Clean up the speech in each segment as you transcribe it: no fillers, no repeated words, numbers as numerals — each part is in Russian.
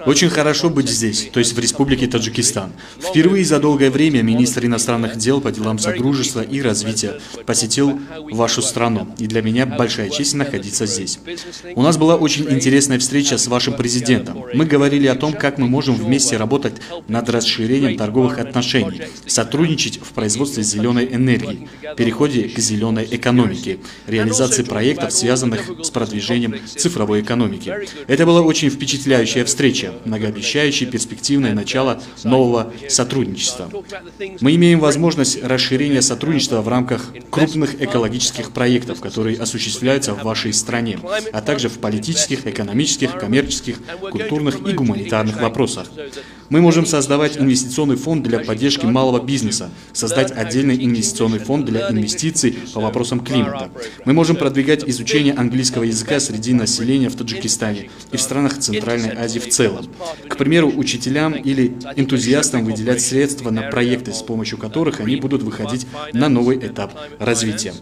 Очень хорошо быть здесь, то есть в Республике Таджикистан. Впервые за долгое время министр иностранных дел по делам содружества и развития посетил вашу страну, и для меня большая честь находиться здесь. У нас была очень интересная встреча с вашим президентом. Мы говорили о том, как мы можем вместе работать над расширением торговых отношений, сотрудничать в производстве зеленой энергии, переходе к зеленой экономике, реализации проектов, связанных с продвижением цифровой экономики. Это была очень впечатляющая встреча, многообещающее перспективное начало нового сотрудничества. Мы имеем возможность расширения сотрудничества в рамках крупных экологических проектов, которые осуществляются в вашей стране, а также в политических, экономических, коммерческих, культурных и гуманитарных вопросах. Мы можем создавать инвестиционный фонд для поддержки малого бизнеса, создать отдельный инвестиционный фонд для инвестиций по вопросам климата. Мы можем продвигать изучение английского языка среди населения в Таджикистане и в странах Центральной Азии в целом. К примеру, учителям или энтузиастам выделять средства на проекты, с помощью которых они будут выходить на новый этап развития.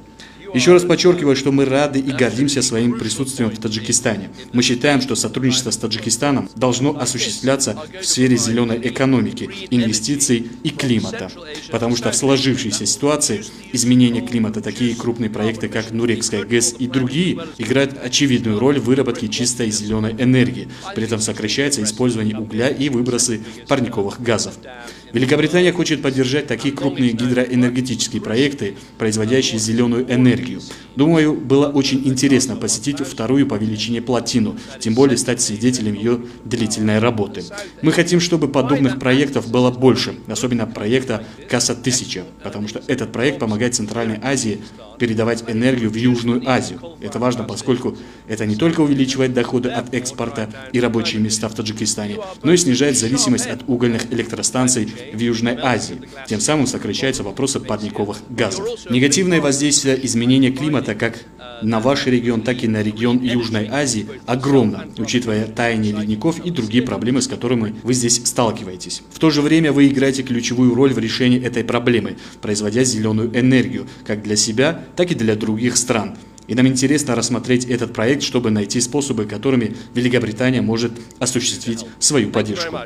Еще раз подчеркиваю, что мы рады и гордимся своим присутствием в Таджикистане. Мы считаем, что сотрудничество с Таджикистаном должно осуществляться в сфере зеленой экономики, инвестиций и климата. Потому что в сложившейся ситуации изменения климата такие крупные проекты, как Нурекская ГЭС и другие, играют очевидную роль в выработке чистой зеленой энергии. При этом сокращается использование угля и выбросы парниковых газов. Великобритания хочет поддержать такие крупные гидроэнергетические проекты, производящие зеленую энергию. Думаю, было очень интересно посетить вторую по величине плотину, тем более стать свидетелем ее длительной работы. Мы хотим, чтобы подобных проектов было больше, особенно проекта Каса-1000, потому что этот проект помогает Центральной Азии передавать энергию в Южную Азию. Это важно, поскольку это не только увеличивает доходы от экспорта и рабочие места в Таджикистане, но и снижает зависимость от угольных электростанций в Южной Азии. Тем самым сокращаются вопросы парниковых газов. Негативное воздействие изменения климата как на ваш регион, так и на регион Южной Азии огромно, учитывая таяние ледников и другие проблемы, с которыми вы здесь сталкиваетесь. В то же время вы играете ключевую роль в решении этой проблемы, производя зеленую энергию как для себя, так и для других стран. И нам интересно рассмотреть этот проект, чтобы найти способы, которыми Великобритания может осуществить свою поддержку.